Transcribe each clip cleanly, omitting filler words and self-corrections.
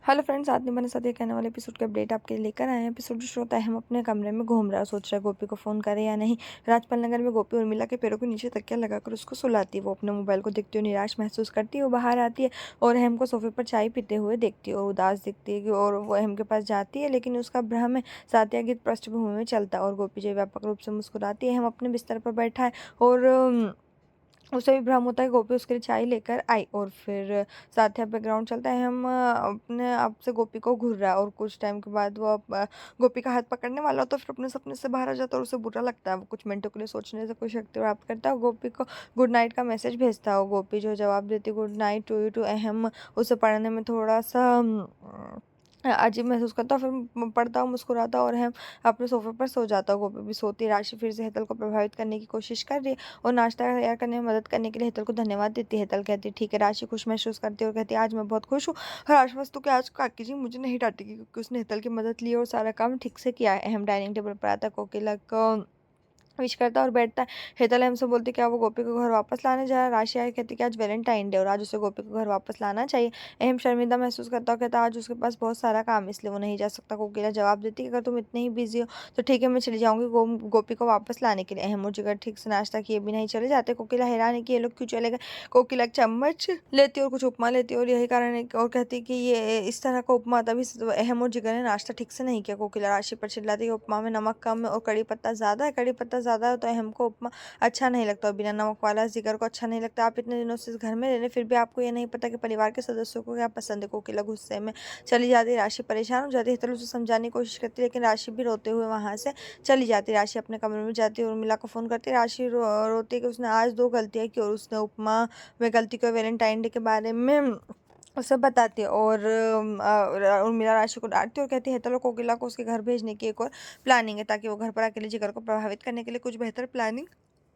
Hello friends, आज मैंने साथ ये कहने वाले एपिसोड के अपडेट आपके लिए लेकर आए हैं। एपिसोड जो होता है, हम अपने कमरे में घूम रहा है, सोच रहा है गोपी को फ़ोन करे या नहीं। राजपाल नगर में गोपी उर्मिला के पैरों के नीचे तकिया लगाकर उसको सुलाती है। वो अपने मोबाइल को देखती हुई निराश महसूस करती है। वो बाहर आती है और अहम को सोफे पर चाय पीते हुए देखती है और उदास दिखती है और वो अहम के पास जाती है, लेकिन उसका भ्रम है। साथिया गीत पृष्ठभूमि में चलता है और गोपी जो व्यापक रूप से मुस्कुराती है। अहम अपने बिस्तर पर बैठा है और उसे भी भ्रम होता है कि गोपी उसके लिए चाय लेकर आई और फिर साथ ही बैकग्राउंड चलता है। हम अपने आप से गोपी को घूर रहा है और कुछ टाइम के बाद वो गोपी का हाथ पकड़ने वाला होता है, फिर अपने सपने से बाहर आ जाता है और उसे बुरा लगता है। वो कुछ मिनटों के लिए सोचने से कोई शक्ति प्राप्त करता है और गोपी को गुड नाइट का मैसेज भेजता है और गोपी जो जवाब देती है good night to you too अहम। उसे पढ़ने में थोड़ा सा अजीब महसूस करता हूँ, फिर पढ़ता हूँ, मुस्कुराता हूँ और हम अपने सोफे पर सो जाता हूँ। गोपी भी सोती है। राशि फिर से हेतल को प्रभावित करने की कोशिश कर रही है और नाश्ता तैयार करने में मदद करने के लिए हेतल को धन्यवाद देती है। हेतल कहती है ठीक है। राशि खुश महसूस करती है और कहती है आज मैं बहुत खुश हूँ और आश्वस्त हूँ कि आज काकी जी मुझे नहीं डांटेगी, क्योंकि उसने हेतल की मदद ली और सारा काम ठीक से किया है। अहम डाइनिंग टेबल पर आता है, कोकिला को विश करता है और बैठता है। हेतल हमसे बोलती क्या वो गोपी को घर वापस लाने जा रहा है। राशि आई कहती कि आज वैलेंटाइन डे और आज उसे गोपी को घर वापस लाना चाहिए। अहम शर्मिंदा महसूस करता है, कहता आज उसके पास बहुत सारा काम इसलिए वो नहीं जा सकता। कोकिला जवाब देती है अगर तुम इतने ही बिजी हो तो ठीक है, मैं चली जाऊंगी गोपी को वापस लाने के लिए। अहम और जिगर ठीक से नाश्ता किए भी नहीं चले जाते। कोकिला हैरान है कि ये लोग क्यों चले गए। कोकिला एक चम्मच लेती है और कुछ उपमा लेती है और यही कारण है और कहती है कि ये इस तरह का उपमा तभी अहम और जिगर ने नाश्ता ठीक से नहीं किया। कोकिला राशि पर चिल्लाती है उपमा में नमक कम है और कड़ी पत्ता ज्यादा है। कड़ी पत्ता ज़्यादा हो तो हमको उपमा अच्छा नहीं लगता और बिना नमक वाला जिगर को अच्छा नहीं लगता। आप इतने दिनों से इस घर में रह रहे फिर भी आपको ये नहीं पता कि परिवार के सदस्यों को क्या पसंद है। कोकिला गुस्से में चली जाती है। राशि परेशान हो जाती है। हेतल उसे समझाने की कोशिश करती है, लेकिन राशि भी रोते हुए वहां से चली जाती है। राशि अपने कमरे में जाती है और उर्मिला को फोन करती है। राशि रोती है कि उसने आज दो गलतियां की और उसने उपमा में गलती को वैलेंटाइन डे के बारे में उसे बताती है और उर्मिला राशि को डांटती है और कहती है हेतल और कोकिला को उसके घर भेजने की एक और प्लानिंग है, ताकि वो घर पर अकेले जिगर को प्रभावित करने के लिए कुछ बेहतर प्लानिंग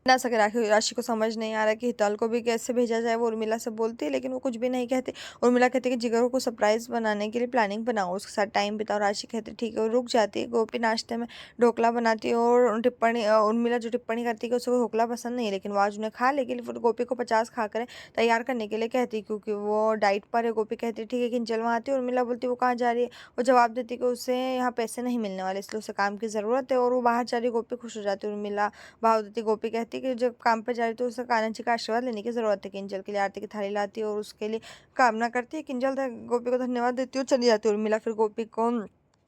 ना सके। राशि को समझ नहीं आ रहा कि हिताल को भी कैसे भेजा जाए। वो उर्मिला से बोलती है, लेकिन वो कुछ भी नहीं कहती। उर्मिला कहती है कि जिगर को सरप्राइज बनाने के लिए प्लानिंग बनाओ, उसके साथ टाइम बिताओ। राशि कहती है ठीक है और रुक जाती है। गोपी नाश्ते में ढोकला बनाती है और उर्मिला जो टिप्पणी करती है कि उसे वो ढोकला पसंद नहीं है, लेकिन वो आज उन्हें खा लेगी। फिर गोपी को 50 खा कर तैयार करने के लिए कहती है, क्योंकि वो डाइट पर है। गोपी कहती है ठीक है, किंजल वहाँ आती है। उर्मिला बोलती है वो कहाँ जा रही है। वो जवाब देती है कि उसे यहाँ पैसे नहीं मिलने वाले, इसलिए उसे काम की ज़रूरत है और वो बाहर जा रही है। गोपी खुश हो जाती है। उर्मिला भाव देती गोपी कहती कि जब काम पे जा रही तो उसे कान्हा जी का आशीर्वाद लेने की जरूरत है। किंजल के लिए आरती की थाली लाती है और उसके लिए कामना करती है। किंजल गोपी को धन्यवाद देती है और चली जाती है। उर्मिला फिर गोपी को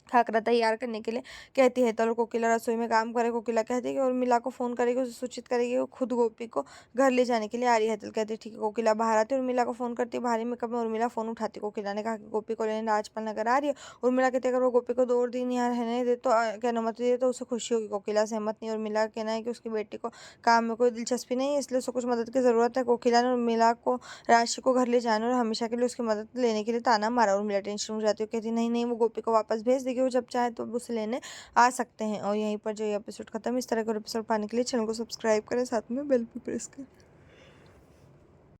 खाकरा तैयार करने के लिए कहती है। तो कोकिला रसोई में काम करे। कोकिला कहती है कि उर्मिला को फोन करेगी, उसे सूचित करेगी वो खुद गोपी को घर ले जाने के लिए आ रही है। हेतल कहती है ठीक है। कोकिला बाहर आती है, उर्मिला को फोन करती है। भारी मेकअप में उर्मिला फोन उठाती है। कोकिला ने कहा कि गोपी को लेने राजपाल नगर आ रही है। उर्मिला कहती है अगर वो गोपी को 2 दिन यहाँ रहने दे तो की अनुमति दे तो उसे खुशी होगी। कोकिला सहमत नहीं। उर्मिला का कहना है कि उसकी बेटी को काम में कोई दिलचस्पी नहीं है, इसलिए उसे कुछ मदद की जरूरत है। कोकिला ने उर्मिला को राशि को घर ले जाने और हमेशा के लिए उसकी मदद लेने के लिए ताना मारा। उर्मिला टेंशन हो जाती है, कहती नहीं नहीं वो गोपी को वापस भेज देगी, वो जब चाहे तो उसे लेने आ सकते हैं। और यहीं पर जो ये एपिसोड खत्म। इस तरह का एपिसोड पाने के लिए चैनल को सब्सक्राइब करें, साथ में बेल भी प्रेस करें।